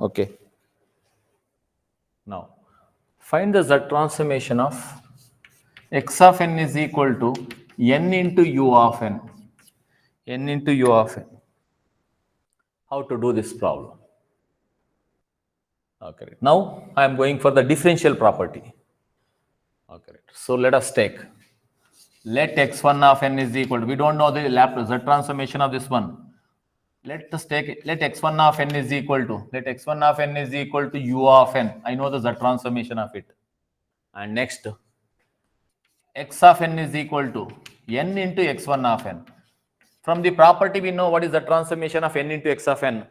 Okay. Now, find the Z transformation of x of n is equal to n into u of n. N into u of n. How to do this problem? Okay. Now, I am going for the differential property. Okay. So, let us take. Let x1 of n is equal to, we don't know the Laplace, the transformation of this one. Let us take it, let x1 of n is equal to, let x1 of n is equal to u of n. I know the Z transformation of it. And next, x of n is equal to n into x1 of n. From the property, we know what is the transformation of n into x of n.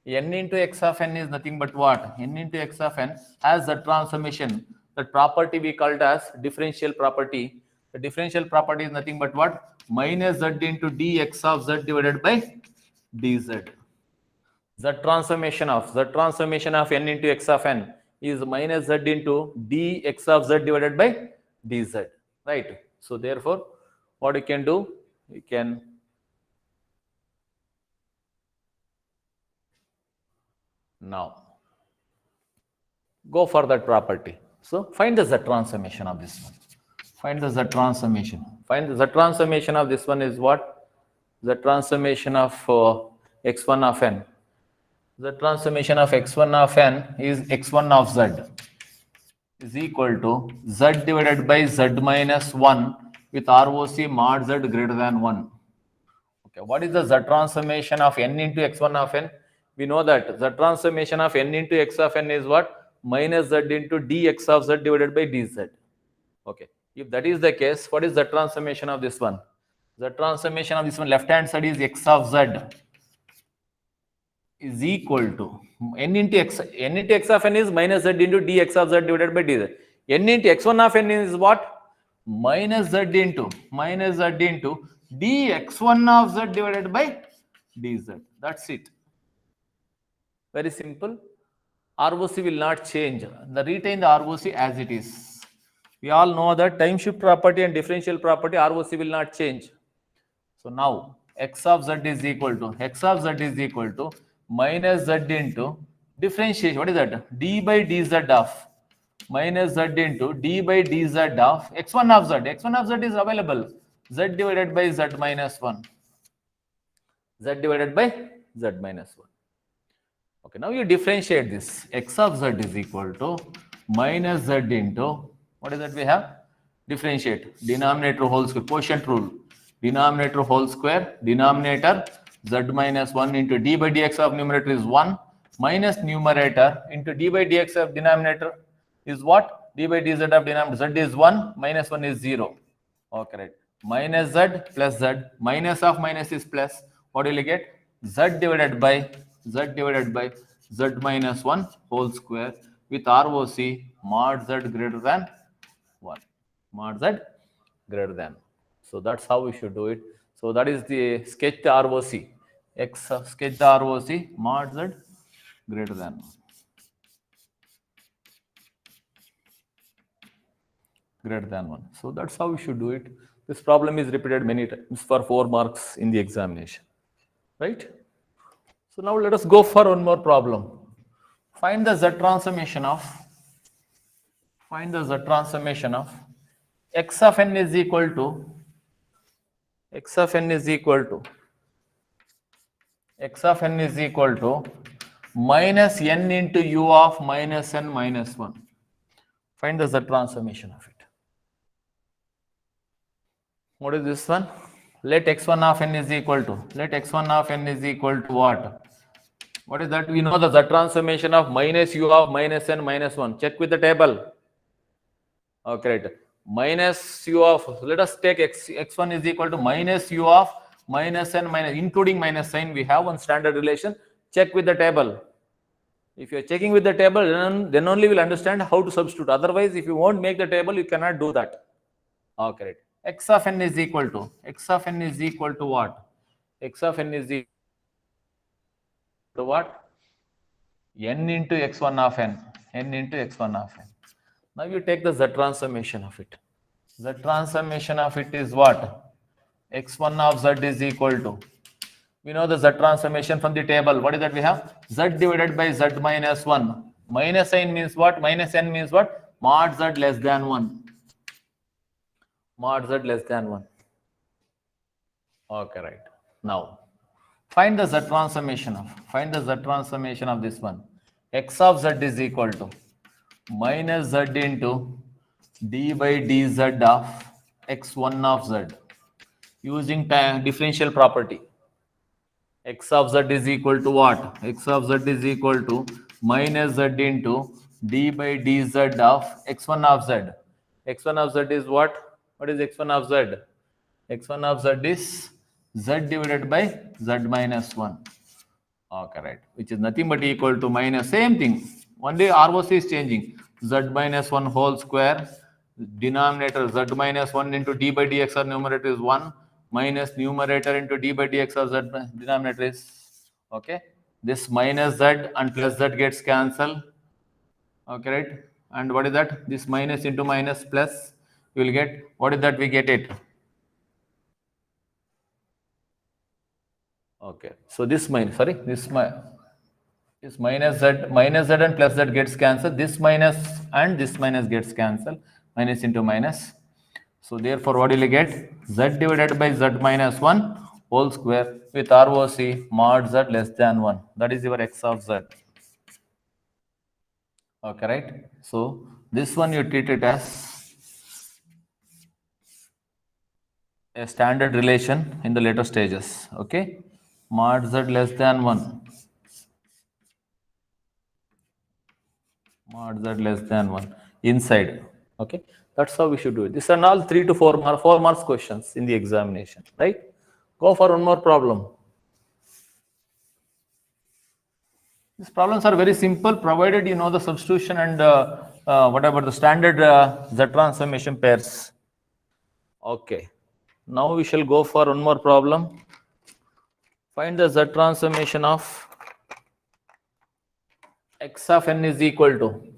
N into x of n is nothing but what? N into x of n has the transformation. That property we called as differential property. The differential property is nothing but what? Minus z into dx of z divided by dz. Z transformation of n into x of n is minus z into dx of z divided by dz. Right? So therefore, what you can do? You can now go for that property. So find the Z transformation of this one. Find the Z transformation. Find the Z transformation of this one is what? The transformation of x1 of n. The transformation of x1 of n is x1 of z is equal to z divided by z minus 1 with ROC mod z greater than 1. Okay, what is the Z transformation of n into x1 of n? We know that Z transformation of n into x of n is what? Minus z into dx of z divided by dz. Okay, if that is the case, what is the transformation of this one? The transformation of this one, left hand side is x of z is equal to n into x of n is minus z into dx of z divided by dz. N into x1 of n is what? Minus z into dx1 of z divided by dz. That's it. Very simple. ROC will not change. Retain the ROC as it is. We all know that time shift property and differential property, ROC will not change. So now x of z is equal to minus z into differentiation. What is that? D by dz of minus z into d by dz of x1 of z. X1 of z is available. Z divided by z minus 1. Z divided by z minus 1. Okay, now you differentiate this. X of z is equal to minus z into, what is that we have? Differentiate. Denominator whole square, quotient rule. Denominator whole square, denominator z minus 1 into d by dx of numerator is 1 minus numerator into d by dx of denominator is what? D by dz of denominator z is 1 minus 1 is 0. Okay, right. Minus z plus z, minus of minus is plus. What will you get? Z divided by z minus 1 whole square with ROC mod z greater than 1. Mod z greater than. So that's how we should do it. So that is the sketch the ROC. Sketch the ROC mod z greater than 1. Greater than 1. So that's how we should do it. This problem is repeated many times for 4 marks in the examination. Right? So now let us go for one more problem. Find the Z transformation of x of n is equal to minus n into u of minus n minus 1. Find the Z transformation of it. What is this one? Let x1 of n is equal to what? What is that? We know the Z transformation of minus u of minus n minus 1. Check with the table. Okay, right. Minus u of, let us take x1 is equal to minus u of minus n minus, including minus sign. We have one standard relation. Check with the table. If you are checking with the table, then only will understand how to substitute. Otherwise, if you won't make the table, you cannot do that. Okay, right. X of n is equal to what? X of n is equal to what? N into x1 of n. Now you take the Z transformation of it. Z transformation of it is what? X1 of z is equal to We know the Z transformation from the table. What is that we have? Z divided by Z minus 1. Minus sign means what? Minus n means what? Mod Z less than 1. Mod Z less than 1. Okay, right. Now, find the Z transformation of this one. X of Z is equal to minus Z into d by dz of x1 of Z using differential property. X of Z is equal to what? X of Z is equal to minus Z into d by dz of x1 of Z. X1 of Z is what? What is x1 of Z? X1 of Z is Z divided by Z minus 1. Okay, right. Which is nothing but equal to minus, same thing. Only ROC is changing. Z minus 1 whole square. Denominator Z minus 1 into d by dx or numerator is 1 minus numerator into d by dx of Z denominator is, okay. This minus Z and plus Z gets cancelled. Okay, right. And what is that? This minus into minus plus. You will get, what is that? We get it. Okay, so this minus, sorry, this minus Z and plus Z gets cancelled. This minus and this minus gets cancelled. Minus into minus. So therefore, what will you get? Z divided by Z minus 1 whole square with ROC mod Z less than 1. That is your X of Z. Okay, right? So this one you treat it as a standard relation in the later stages. Okay, mod Z less than 1. Mod Z less than 1 inside. Okay, that's how we should do it. These are all 3 to 4 marks questions in the examination, right? Go for one more problem. These problems are very simple, provided you know the substitution and whatever the standard Z transformation pairs. Okay, now we shall go for one more problem. Find the Z transformation of X of n is equal to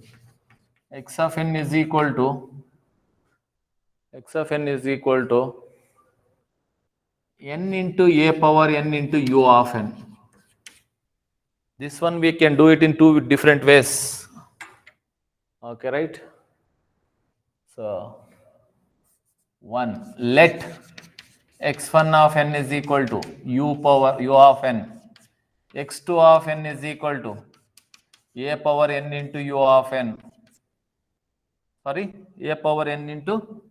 X of n is equal to n into a power n into u of n. This one we can do it in two different ways. Okay, right? So, one, let x1 of n is equal to u power u of n. x2 of n is equal to a power n into u of n. Sorry, a power n into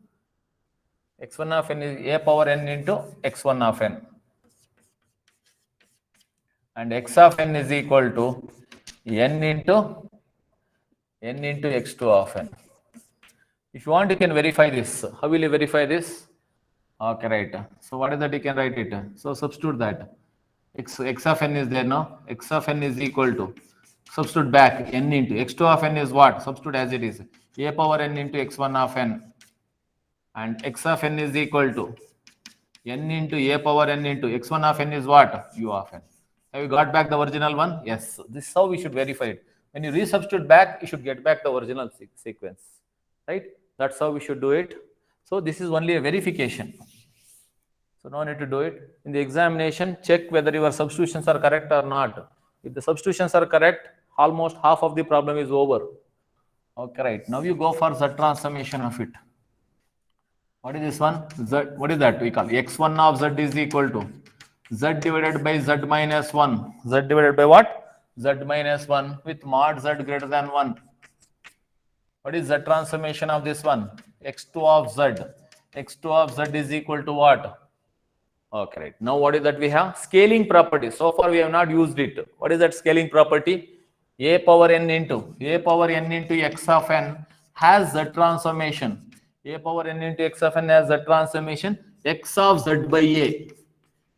x1 of n is a power n into x1 of n. And x of n is equal to n into x2 of n. If you want, you can verify this. How will you verify this? Okay, right. So what is that? You can write it. So substitute that. X of n is there now. X of n is equal to, substitute back, n into x2 of n is what? Substitute as it is. A power n into x1 of n. And x of n is equal to n into a power n into x1 of n is what? U of n. Have you got back the original one? Yes. This is how we should verify it. When you resubstitute back, you should get back the original sequence. Right? That's how we should do it. So this is only a verification. So no need to do it. In the examination, check whether your substitutions are correct or not. If the substitutions are correct, almost half of the problem is over. Okay, right. Now you go for Z transformation of it. What is this one? Z, what is that? We call x1 of Z is equal to Z divided by Z minus 1. Z divided by what? Z minus 1 with mod Z greater than 1. What is Z transformation of this one? x2 of Z. x2 of Z is equal to what? Okay, right. Now what is that we have? Scaling property. So far we have not used it. What is that scaling property? A power n into x of n has Z transformation. A power n into x of n has Z transformation. X of Z by A.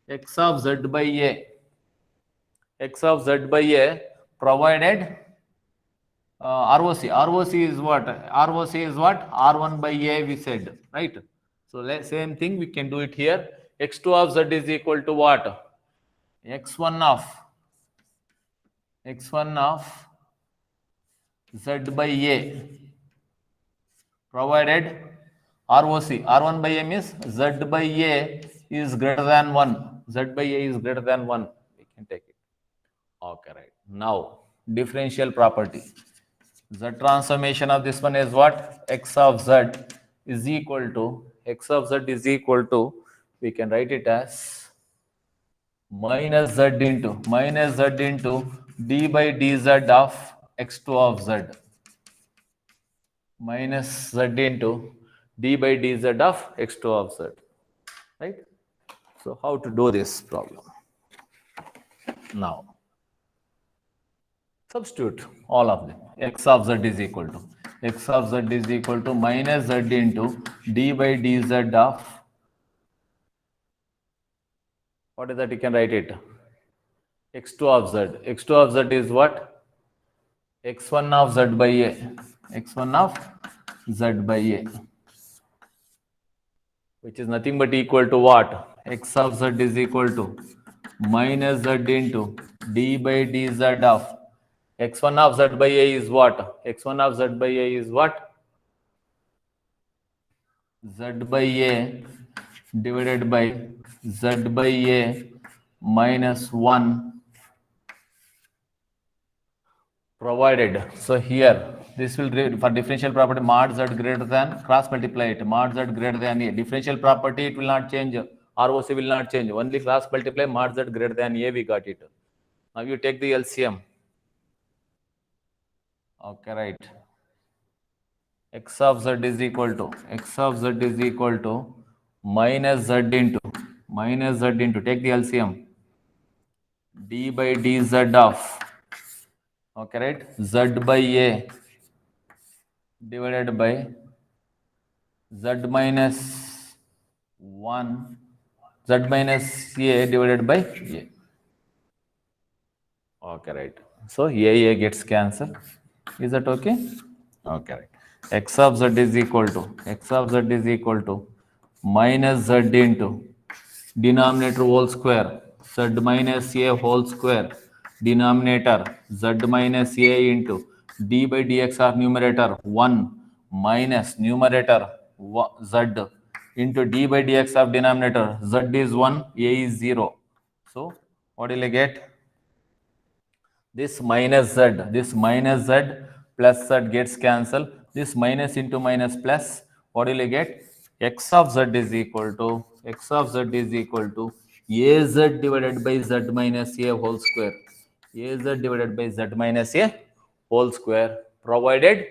X of Z by A. X of Z by A provided ROC. ROC is what? ROC is what? R1 by A we said, right? So same thing we can do it here. X2 of Z is equal to what? X1 of Z by A provided ROC. R1 by A means Z by A is greater than 1. Z by A is greater than 1. We can take it. Okay, right. Now, differential property. Z transformation of this one is what? X of Z is equal to, we can write it as minus Z into d by dz of x2 of Z. Minus Z into d by dz of x2 of Z. Right? So how to do this problem? Now, substitute all of them. X of Z is equal to minus Z into d by dz of, what is that? You can write it. X2 of Z. X2 of Z is what? X1 of Z by A. X1 of Z by A. Which is nothing but equal to what? X of Z is equal to minus Z into d by dz of x1 of Z by A is what? X1 of Z by A is what? Z by A divided by Z by A minus 1 provided. So here, this will, for differential property, mod Z greater than, cross multiply it, mod Z greater than A. Differential property, it will not change. ROC will not change. Only cross multiply, mod Z greater than A, we got it. Now you take the LCM. Okay, right. X of Z is equal to minus Z into, take the LCM, d by dz of, okay, right, Z by A divided by Z minus 1, Z minus A divided by A. Okay, right. So A gets cancelled. Is that okay? Okay, right. X of Z is equal to minus Z into denominator whole square, Z minus A whole square, denominator Z minus A into d by dx of numerator 1 minus numerator Z into d by dx of denominator. Z is 1, A is 0. So what will I get? This minus Z plus Z gets cancelled. This minus into minus plus, what will you get? X of Z is equal to AZ divided by Z minus A whole square. AZ divided by Z minus A whole square, provided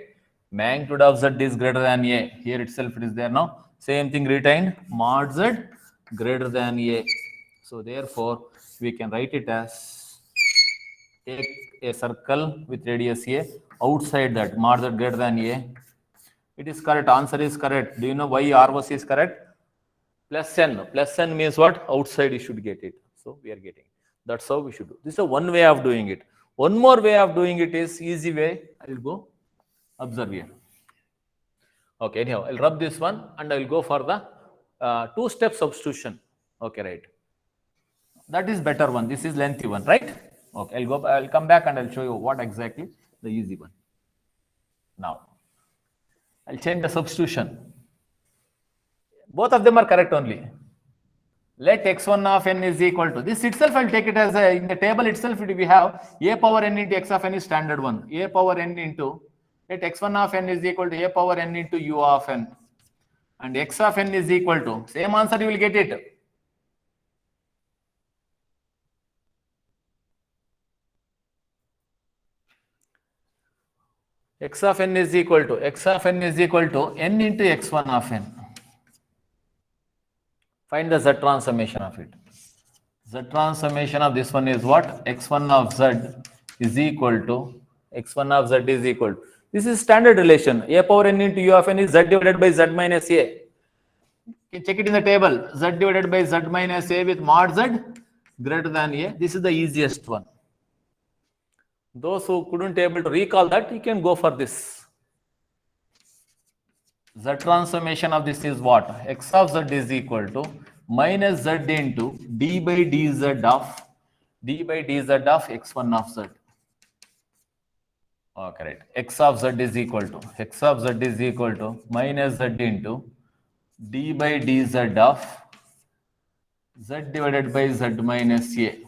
magnitude of Z is greater than A. Here itself it is there now. Same thing retained, mod Z greater than A. So therefore, we can write it as, take a circle with radius A, outside that mod Z greater than A. It is correct, answer is correct. Do you know why ROC is correct? Plus n means what? Outside you should get it. So we are getting. That's how we should do. This is one way of doing it. One more way of doing it is easy way. I will go observe here. Okay, anyhow, I'll rub this one and I will go for the two-step substitution. Okay, right. That is better one. This is lengthy one, right? Okay, I'll come back and I'll show you what exactly the easy one. Now, I'll change the substitution. Both of them are correct only. Let x1 of n is equal to, this itself I'll take it as in the table itself we have a power n into x of n is standard one. A power n into, let x1 of n is equal to a power n into u of n. And x of n is equal to, same answer you will get it. X of n is equal to n into x1 of n. Find the Z transformation of it. Z transformation of this one is what? X1 of Z is equal to, this is standard relation. A power n into u of n is Z divided by Z minus A. You can check it in the table. Z divided by Z minus A with mod Z greater than A. This is the easiest one. Those who couldn't able to recall that, you can go for this. Z transformation of this is what? X of Z is equal to minus Z into d by dz of x1 of Z. Okay, right. X of Z is equal to minus Z into d by dz of z divided by z minus a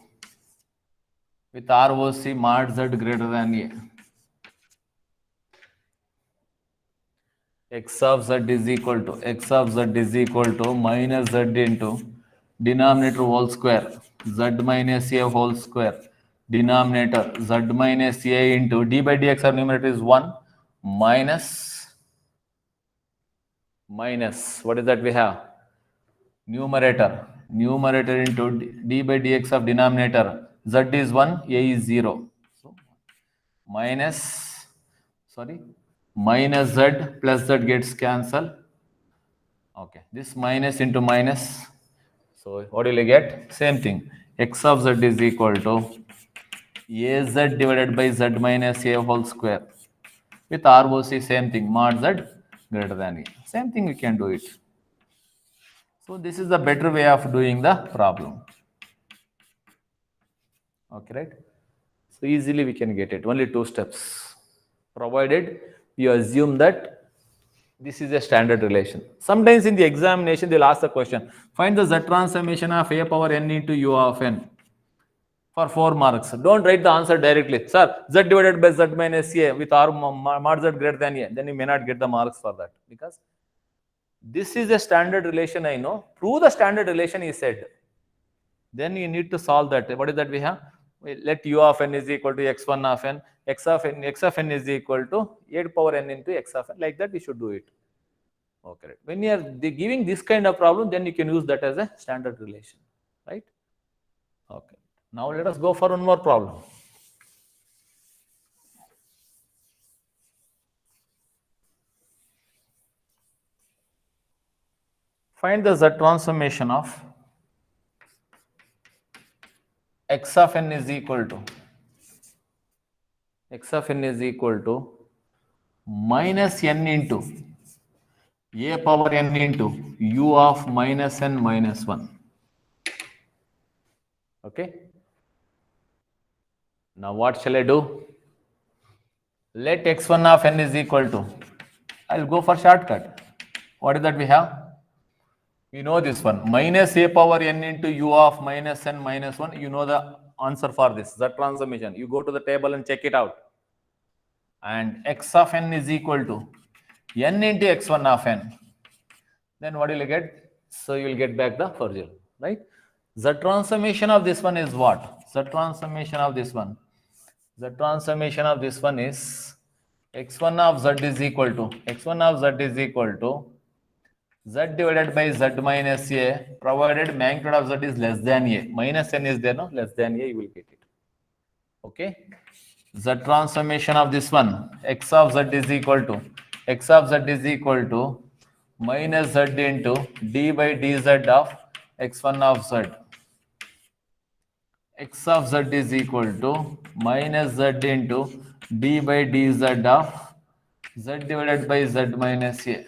with ROC mod z greater than a. X of z is equal to minus z into denominator whole square, z minus a whole square, denominator z minus a into d by dx of numerator is 1 minus what is that we have? Numerator into d by dx of denominator, z is 1, a is 0. So minus z plus z gets cancelled. Okay, this minus into minus. So what will you get? Same thing. X of z is equal to az divided by z minus a whole square with ROC same thing, mod z greater than a. Same thing we can do it. So this is the better way of doing the problem. Okay, right? So easily we can get it. Only 2 steps. Provided you assume that this is a standard relation. Sometimes in the examination, they'll ask the question, find the z transformation of a power n into u of n for 4 marks. Don't write the answer directly. Sir, z divided by z minus a with r mod z greater than a. Then you may not get the marks for that. Because this is a standard relation, I know. Prove the standard relation, he said. Then you need to solve that. What is that we have? Let u of n is equal to x1 of n, x of n is equal to 8 power n into x of n. Like that, we should do it. Okay. When you are giving this kind of problem, then you can use that as a standard relation, right? Okay. Now let us go for one more problem. Find the z transformation of x of n is equal to minus n into a power n into u of minus n minus 1. Okay. Now what shall I do? Let x1 of n is equal to, I'll go for shortcut. What is that we have? We know this one, minus a power n into u of minus n minus 1. You know the answer for this, the transformation. You go to the table and check it out. And x of n is equal to n into x1 of n. Then what will you get? So you will get back the original, right? The transformation of this one is what? The transformation of this one is x1 of z is equal to z divided by z minus a, provided magnitude of z is less than a. Minus n is there, no? Less than a, you will get it. Okay. Z transformation of this one, x of z is equal to minus z into d by dz of x1 of z. X of z is equal to minus z into d by dz of z divided by z minus a,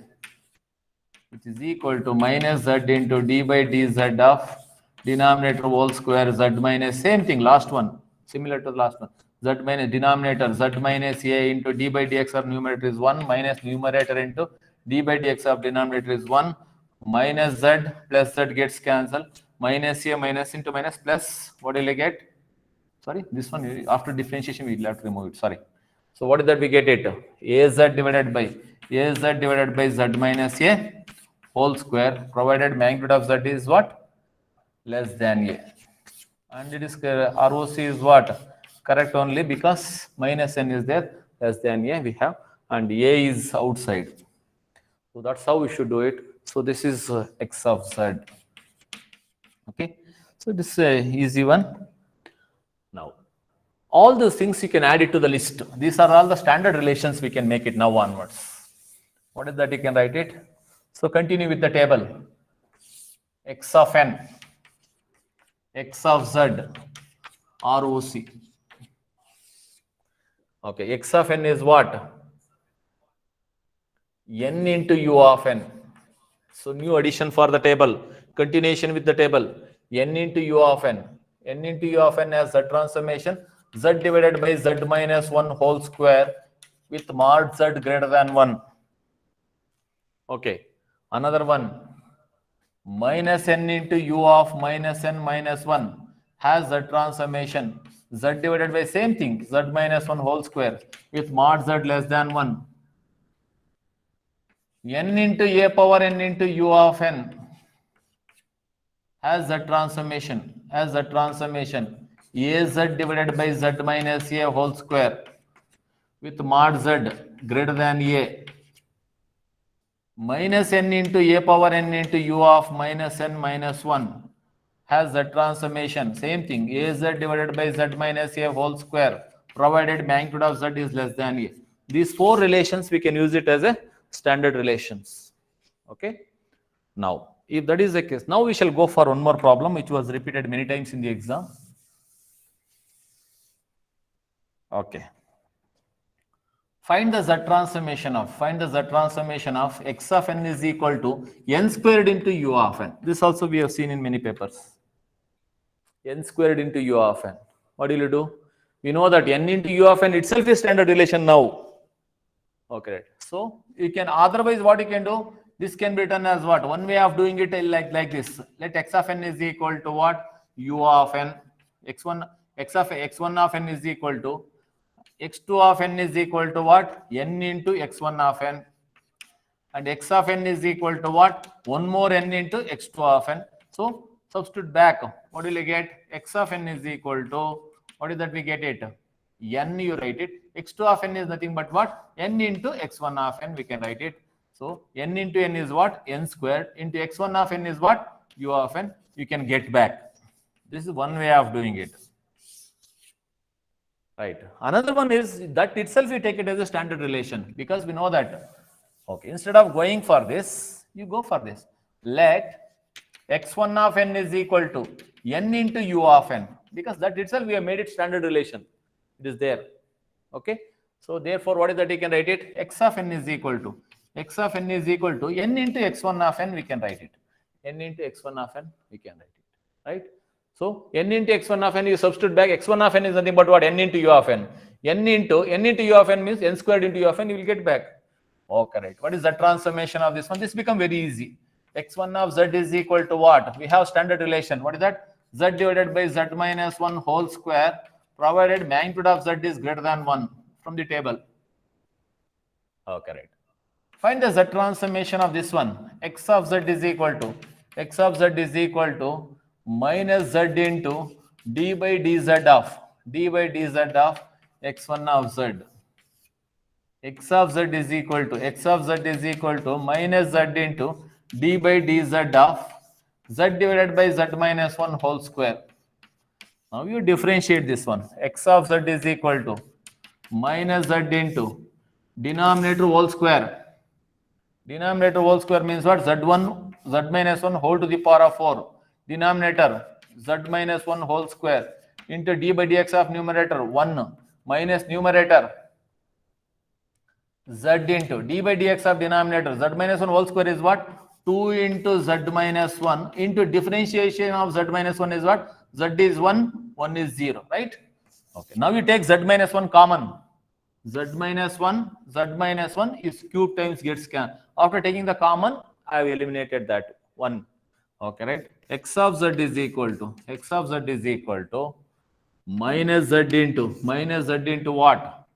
which is equal to minus z into d by dz of denominator whole square z minus, same thing, last one, similar to the last one, z minus denominator z minus a into d by dx of numerator is 1 minus numerator into d by dx of denominator is 1 minus z plus z gets cancelled, minus a minus into minus plus, what will I get? Sorry, this one after differentiation we will have to remove it, sorry. So what is that we get it? Az divided by z minus a whole square, provided magnitude of z is what? Less than a. And it is ROC is what? Correct only because minus n is there, less than a we have, and a is outside. So that's how we should do it. So this is x of z. Okay. So this is an easy one. Now, all those things you can add it to the list. These are all the standard relations we can make it now onwards. What is that? You can write it. So continue with the table. X of n, x of z, ROC. Okay, x of n is what? N into u of n. So new addition for the table. Continuation with the table. N into u of n. N into u of n as z transformation. Z divided by z minus 1 whole square with mod z greater than 1. Okay. Another one. minus n into u of minus n minus 1 has the transformation z divided by same thing z minus 1 whole square with mod z less than 1 n into a power n into u of n has the transformation az divided by z minus a whole square with mod z greater than a minus n into a power n into u of minus n minus 1 has the transformation same thing az divided by z minus a whole square provided magnitude of z is less than a. These four relations we can use it as a standard relations. Okay. Now if that is the case, now we shall go for one more problem which was repeated many times in the exam. Okay. Find the z transformation of x of n is equal to n squared into u of n. This also we have seen in many papers. N squared into u of n. What will you do? We know that n into u of n itself is standard relation now. Okay. So you can otherwise what you can do? This can be written as what? One way of doing it like this. Let x of n is equal to what? U of n. X1 of n is equal to x2 of n is equal to what? N into x1 of n. And x of n is equal to what? One more n into x2 of n. So substitute back. What will you get? X of n is equal to, what is that we get it? N you write it. X2 of n is nothing but what? N into x1 of n we can write it. So n into n is what? N squared into x1 of n is what? U of n. You can get back. This is one way of doing it. Right. Another one is that itself we take it as a standard relation because we know that. Okay. Instead of going for this, you go for this. Let x1 of n is equal to n into u of n because that itself we have made it standard relation. It is there. Okay. So therefore, what is that you can write it? X of n is equal to n into x1 of n we can write it. N into x1 of n we can write it. Right. So n into x1 of n you substitute back. X1 of n is nothing but what? N into u of n. N into u of n means n squared into u of n you will get back. Okay, right. What is the transformation of this one? This become very easy. X1 of z is equal to what? We have standard relation. What is that? Z divided by z minus 1 whole square provided magnitude of z is greater than 1 from the table. Okay, right. Find the z transformation of this one. X of z is equal to minus z into d by dz of x1 of z. X of z is equal to minus z into d by dz of z divided by z minus 1 whole square. Now you differentiate this one. X of z is equal to minus z into denominator whole square. Denominator whole square means what? Z minus 1 whole to the power of 4. Denominator z minus 1 whole square into d by dx of numerator 1 minus numerator z into d by dx of denominator z minus 1 whole square is what? 2 into z minus 1 into differentiation of z minus 1 is what? Z is 1, 1 is 0, right? Okay. Now you take z minus 1 common. Z minus 1 is cube times gets cancelled. After taking the common, I have eliminated that 1. Okay, right? X of z is equal to minus z into what?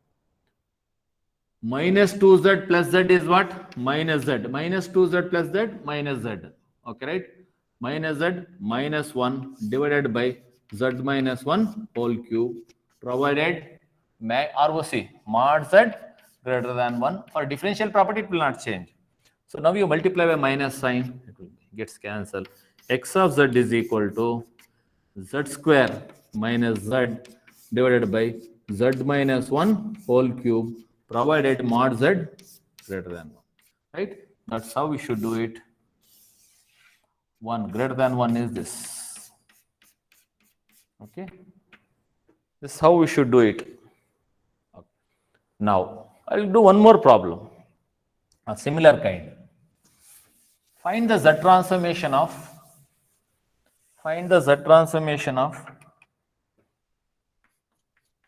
Minus 2z plus z is what? Minus z. Minus 2z plus z minus z. Okay, right? Minus z minus 1 divided by z minus 1 whole cube provided ROC mod z greater than 1. For differential property, it will not change. So now you multiply by minus sign, it will gets cancelled. X of z is equal to z square minus z divided by z minus 1 whole cube provided mod z greater than 1. Right? That's how we should do it. 1 greater than 1 is this. Okay. This is how we should do it. Okay. Now, I will do one more problem. A similar kind. Find the z transformation of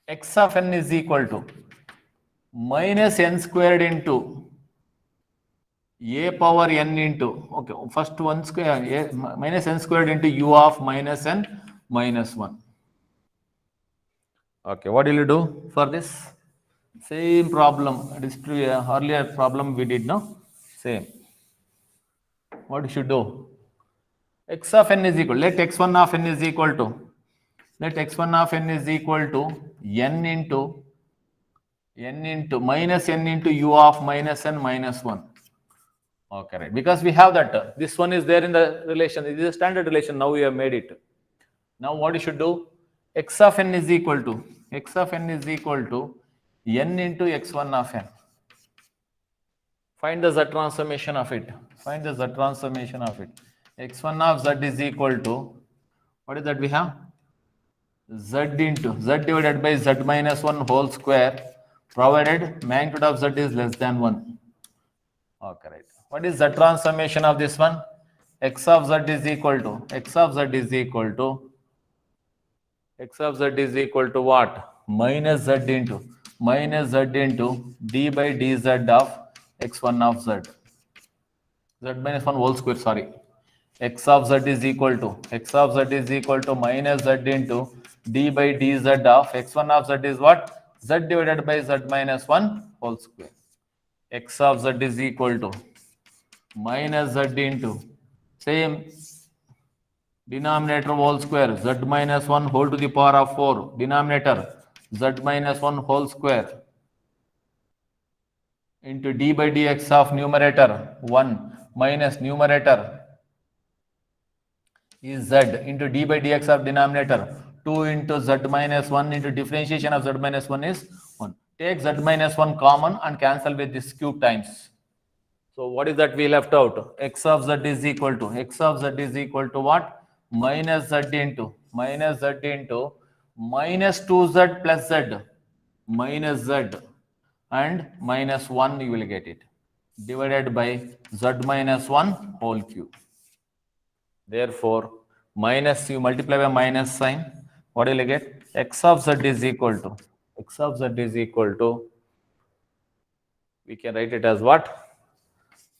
x of n is equal to minus n squared into a power n into, okay, first 1 square, a minus n squared into u of minus n minus 1. Okay, what will you do for this? Same problem, earlier problem we did, no? Same. What you should do? X of n is equal, let x1 of n is equal to, let x1 of n is equal to n into minus n into u of minus n minus 1. Okay, right. Because we have that. This one is there in the relation. It is a standard relation. Now we have made it. Now what you should do? X of n is equal to n into x1 of n. Find the z transformation of it. Find the z transformation of it. x1 of z is equal to, what is that we have? Z into z divided by z minus 1 whole square, provided magnitude of z is less than 1. Okay, right. What is the transformation of this one? X of z is equal to what? Minus z into d by dz of x1 of z. Z minus 1 whole square, sorry. X of z is equal to minus z into d by dz of x1 of z is what? Z divided by z minus 1 whole square. X of z is equal to minus z into same denominator whole square, z minus 1 whole to the power of 4, denominator z minus 1 whole square into d by dx of numerator 1 minus numerator is z into d by dx of denominator 2 into z minus 1 into differentiation of z minus 1 is 1. Take z minus 1 common and cancel with this cube times. So what is that we left out? X of z is equal to what? Minus z into minus 2z plus z minus z and minus 1 you will get it divided by z minus 1 whole cube. Therefore, minus, you multiply by minus sign, what will you get? X of z is equal to, we can write it as what?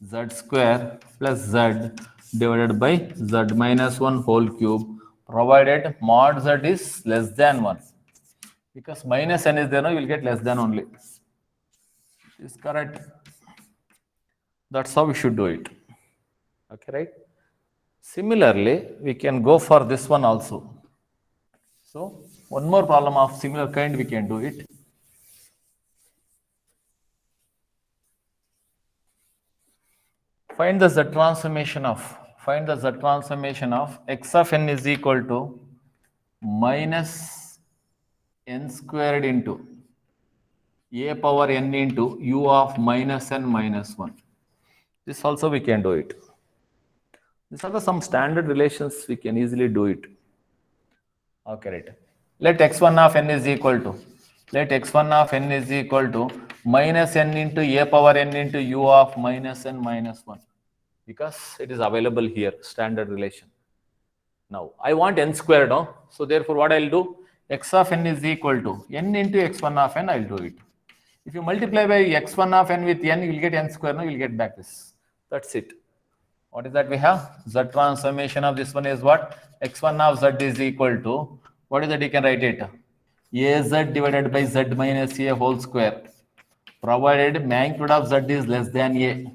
Z square plus z divided by z minus 1 whole cube, provided mod z is less than 1. Because minus n is there, no, you will get less than only. Is correct. That's how we should do it. Okay, right? Similarly, we can go for this one also. So, one more problem of similar kind we can do it. Find the z transformation of x of n is equal to minus n squared into a power n into u of minus n minus 1. This also we can do it. These are some standard relations, we can easily do it. Okay, right. Let x1 of n is equal to, minus n into a power n into u of minus n minus 1. Because it is available here, standard relation. Now, I want n squared, no? So therefore, what I'll do? X of n is equal to n into x1 of n, I'll do it. If you multiply by x1 of n with n, you will get n square, no? You will get back this. That's it. What is that we have? Z transformation of this one is what? X1 of z is equal to, what is that you can write it? Az divided by z minus a whole square, provided magnitude of z is less than a.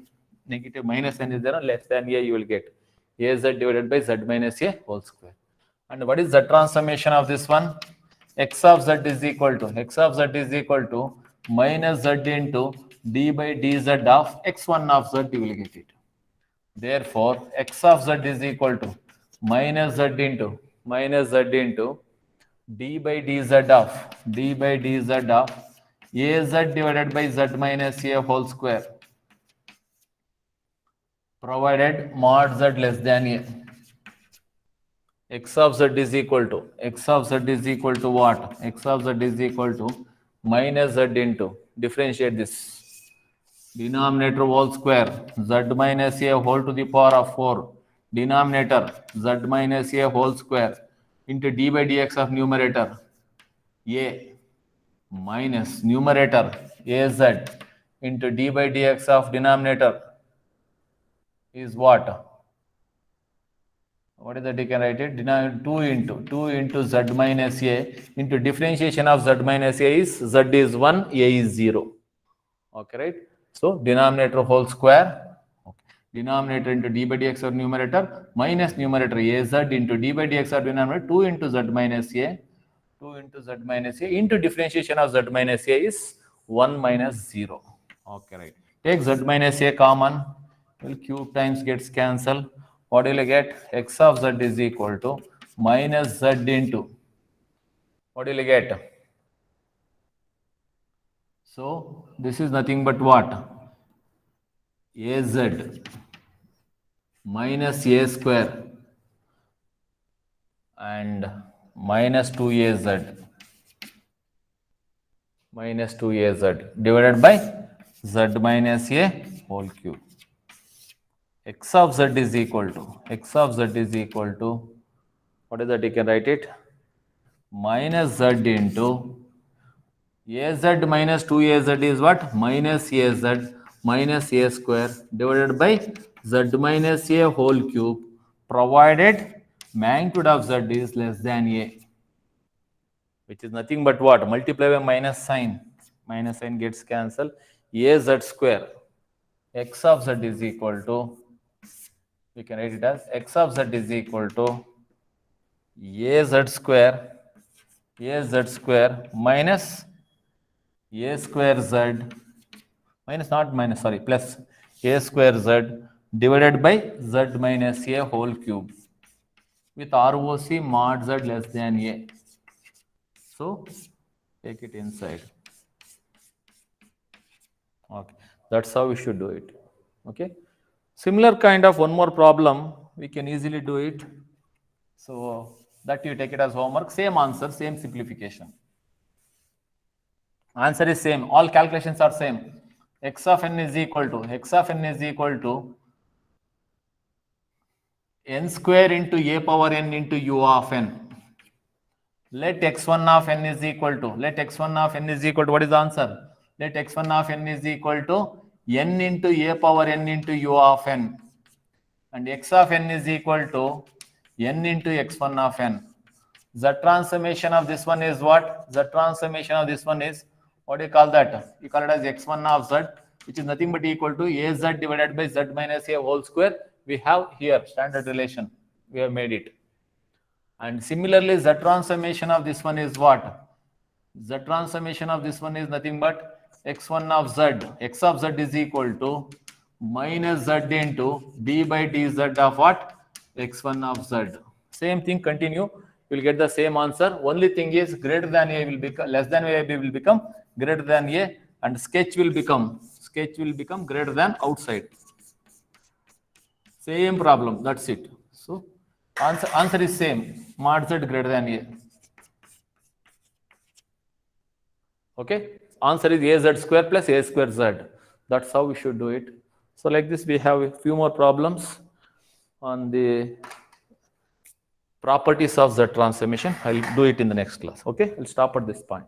Negative minus n is there, less than a you will get az divided by z minus a whole square. And what is the transformation of this one? X of z is equal to minus z into d by dz of x1 of z, you will get it. Therefore, x of z is equal to minus z into d by dz of az divided by z minus a whole square, provided mod z less than a. X of z is equal to what? X of z is equal to minus z into, differentiate this, denominator whole square, z minus a whole to the power of 4, denominator z minus a whole square into d by dx of numerator a minus numerator az into d by dx of denominator is what? What is that? You can write it. 2 into z minus a into differentiation of z minus a is z is 1, a is 0. Okay, right? So denominator whole square. Okay. Denominator into d by dx or numerator minus numerator az into d by dx or denominator 2 into z minus a. 2 into z minus a into differentiation of z minus a is 1 minus 0. Okay, right. Take z minus a common. Well, cube times gets cancelled. What will you get? X of z is equal to minus z into. What will you get? So this is nothing but what? Az minus a square and minus 2az minus 2az divided by z minus a whole cube. X of z is equal to what is that? You can write it minus z into az minus 2az is what? Minus az minus a square divided by z minus a whole cube, provided magnitude of z is less than a, which is nothing but what? Multiply by minus sign. Minus sign gets cancelled. Az square. X of z is equal to, we can write it as x of z is equal to az square minus a square z minus not minus sorry plus a square z divided by z minus a whole cube with ROC mod z less than a. So take it inside. Okay, that's how we should do it. Okay, similar kind of one more problem we can easily do it. So that you take it as homework. Same answer, same simplification. Answer is same. All calculations are same. X of n is equal to n square into a power n into u of n. Let x1 of n is equal to, what is the answer? Let x1 of n is equal to n into a power n into u of n. And x of n is equal to n into x1 of n. The transformation of this one is what? The transformation of this one is, what do you call that? You call it as x1 of z, which is nothing but equal to az divided by z minus a whole square. We have here standard relation. We have made it. And similarly, z transformation of this one is what? Z transformation of this one is nothing but x1 of z. X of z is equal to minus z into d by dz of what? X1 of z. Same thing continue. You will get the same answer. Only thing is greater than a will become less than a will become greater than a, and sketch will become greater than outside. Same problem. That's it. So answer is same. Mod z greater than a. Okay. Answer is az square plus a square z. That's how we should do it. So like this, we have a few more problems on the properties of z transformation. I'll do it in the next class. Okay. I'll stop at this point.